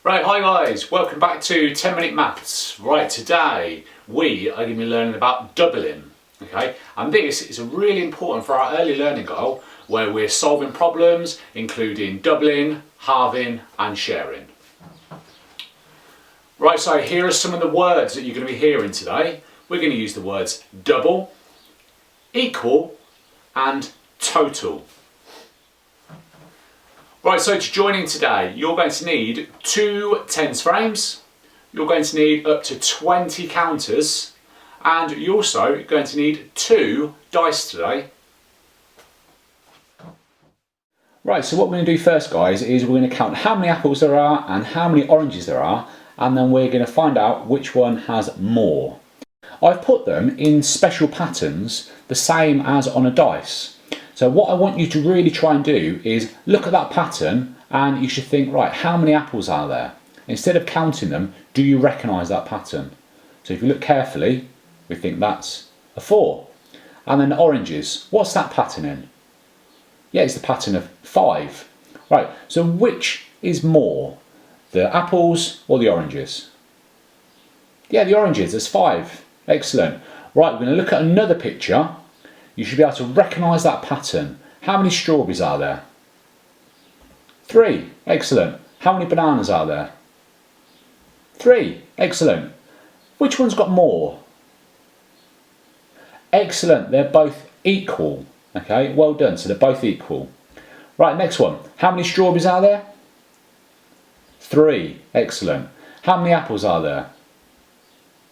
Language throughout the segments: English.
Right, hi guys, welcome back to 10 Minute Maths. Right, today we are going to be learning about doubling, okay? And this is really important for our early learning goal where we're solving problems including doubling, halving and sharing. Right, so here are some of the words that you're going to be hearing today. We're going to use the words double, equal and total. Right, so to join in today, you're going to need 2 tens frames, you're going to need up to 20 counters, and you're also going to need 2 dice today. Right, so what we're going to do first, guys, is we're going to count how many apples there are and how many oranges there are, and then we're going to find out which one has more. I've put them in special patterns, the same as on a dice. So what I want you to really try and do is look at that pattern and you should think, right, how many apples are there? Instead of counting them, do you recognise that pattern? So if you look carefully, we think that's a 4. And then the oranges, what's that pattern in? Yeah, it's the pattern of 5. Right, so which is more, the apples or the oranges? Yeah, the oranges, there's 5. Excellent. Right, we're going to look at another picture. You should be able to recognise that pattern. How many strawberries are there? 3. Excellent. How many bananas are there? 3. Excellent. Which one's got more? Excellent. They're both equal. Okay, well done. So they're both equal. Right, next one. How many strawberries are there? 3. Excellent. How many apples are there?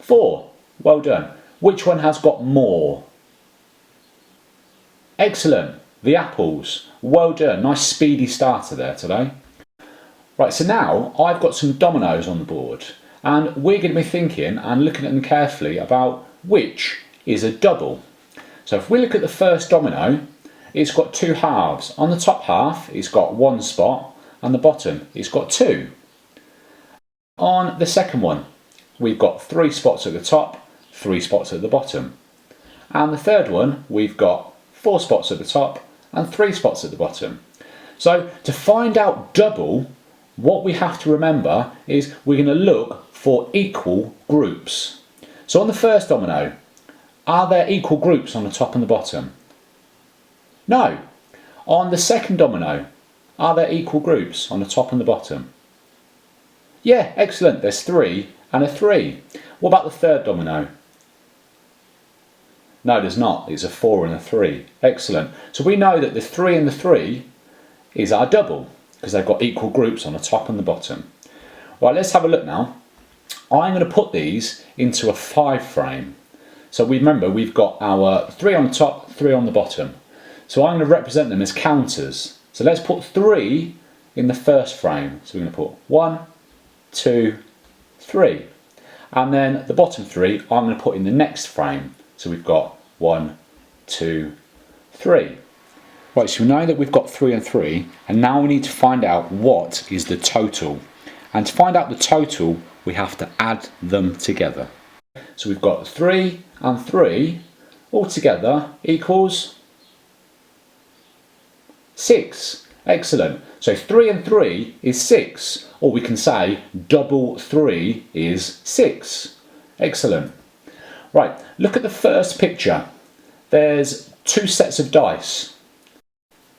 4. Well done. Which one has got more? Excellent, the apples. Well done, nice speedy starter there today. Right, so now I've got some dominoes on the board and we're going to be thinking and looking at them carefully about which is a double. So if we look at the first domino, it's got 2 halves. On the top half it's got 1 spot and the bottom it's got 2. On the second one we've got 3 spots at the top, 3 spots at the bottom. And the third one we've got 4 spots at the top and 3 spots at the bottom. So to find out double, what we have to remember is we're going to look for equal groups. So on the first domino, are there equal groups on the top and the bottom? No. On the second domino, are there equal groups on the top and the bottom? Yeah, excellent, there's 3 and a 3. What about the third domino? No, there's not. It's a 4 and a 3. Excellent. So we know that the 3 and the 3 is our double because they've got equal groups on the top and the bottom. Right, let's have a look now. I'm going to put these into a 5 frame. So remember we've got our 3 on the top, 3 on the bottom. So I'm going to represent them as counters. So let's put 3 in the first frame. So we're going to put 1, 2, 3. And then the bottom 3 I'm going to put in the next frame. So we've got 1, 2, 3. Right, so we know that we've got 3 and 3, and now we need to find out what is the total. And to find out the total, we have to add them together. So we've got 3 and 3 all together equals 6. Excellent. So 3 and 3 is 6, or we can say double 3 is 6. Excellent. Right, look at the first picture. There's 2 sets of dice.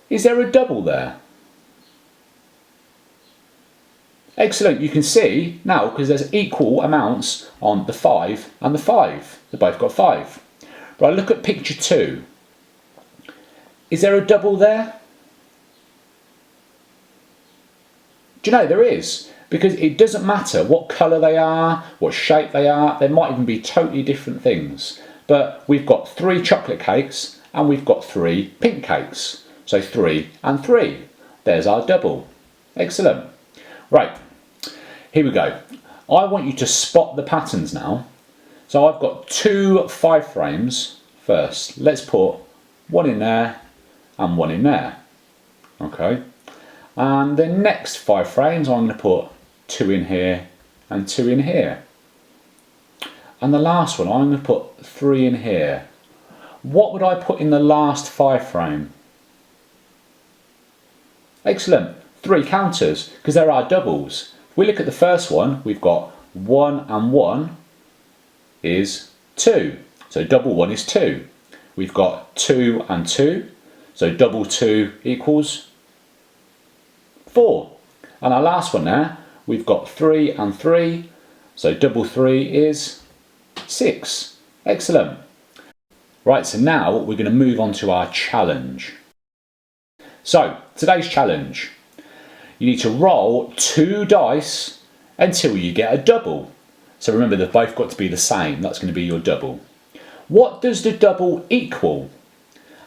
Is there a double there? Excellent, you can see now because there's equal amounts on the 5 and the 5. They both got 5. Right, look at picture 2. Is there a double there? Do you know there is? Because it doesn't matter what colour they are, what shape they are, they might even be totally different things. but we've got 3 chocolate cakes and we've got 3 pink cakes. So 3 and 3. There's our double. Excellent. Right, here we go. I want you to spot the patterns now. So I've got 2 5 frames first. Let's put one in there and one in there. Okay. And the next 5 frames I'm going to put 2 in here and 2 in here. And the last one I'm going to put 3 in here. What would I put in the last 5 frame? Excellent. 3 counters, because there are doubles. If we look at the first one, we've got 1 and 1 is 2. So double 1 is 2. We've got 2 and 2. So double 2 equals 4. And our last one there, we've got 3 and 3. So double 3 is 6. Excellent. Right, so now we're going to move on to our challenge. So, today's challenge. You need to roll 2 dice until you get a double. So remember, they've both got to be the same. That's going to be your double. What does the double equal?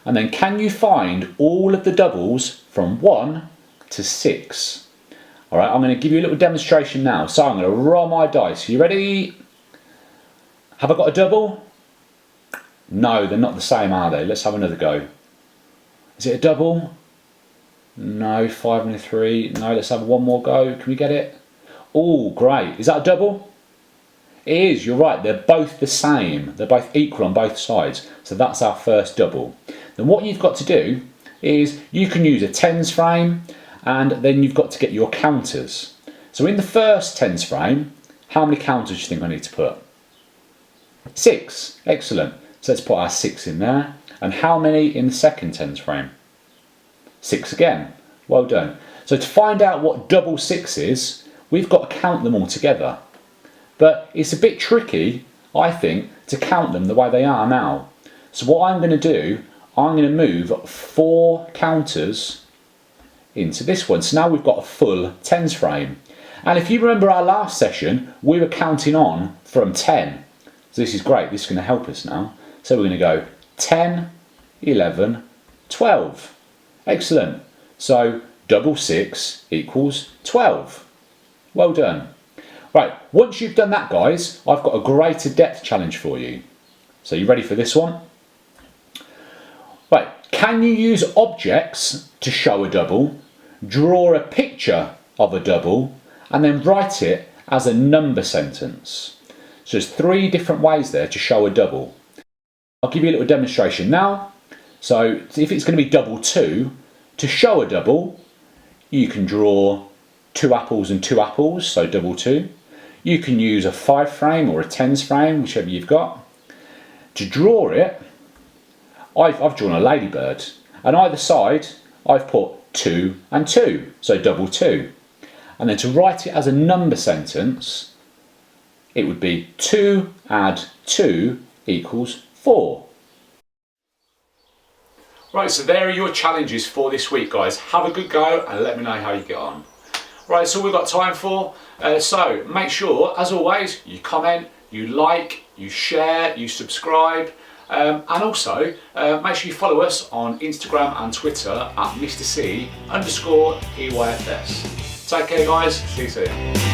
And then can you find all of the doubles from 1 to 6? Alright, I'm going to give you a little demonstration now. So I'm going to roll my dice. You ready? Have I got a double? No, they're not the same, are they? Let's have another go. Is it a double? No, 5 and a 3. No, let's have one more go. Can we get it? Oh, great. Is that a double? It is, you're right. They're both the same. They're both equal on both sides. So that's our first double. Then what you've got to do is you can use a tens frame, and then you've got to get your counters. So in the first tens frame, how many counters do you think I need to put? 6. Excellent. So let's put our 6 in there. And how many in the second tens frame? 6 again. Well done. So to find out what double 6 is, we've got to count them all together. But it's a bit tricky, I think, to count them the way they are now. So what I'm going to do, I'm going to move 4 counters into this one. So now we've got a full tens frame. And if you remember our last session, we were counting on from 10. So this is great. This is going to help us now. So we're going to go 10, 11, 12. Excellent. So double 6 equals 12. Well done. Right, once you've done that, guys, I've got a greater depth challenge for you. So you ready for this one? Right, can you use objects to show a double, draw a picture of a double, and then write it as a number sentence? So there's 3 different ways there to show a double. I'll give you a little demonstration now. So if it's going to be double 2, to show a double, you can draw 2 apples and 2 apples, so double 2. You can use a 5 frame or a tens frame, whichever you've got. To draw it, I've drawn a ladybird, and either side I've put 2 and 2, so double 2. And then to write it as a number sentence, it would be 2 add 2 equals 4. Right, so there are your challenges for this week, guys. Have a good go and let me know how you get on. Right, that's all we've got time for. So make sure, as always, you comment, you like, you share, you subscribe, and also make sure you follow us on Instagram and Twitter at Mr. C_EYFS. Take care, guys. See you soon.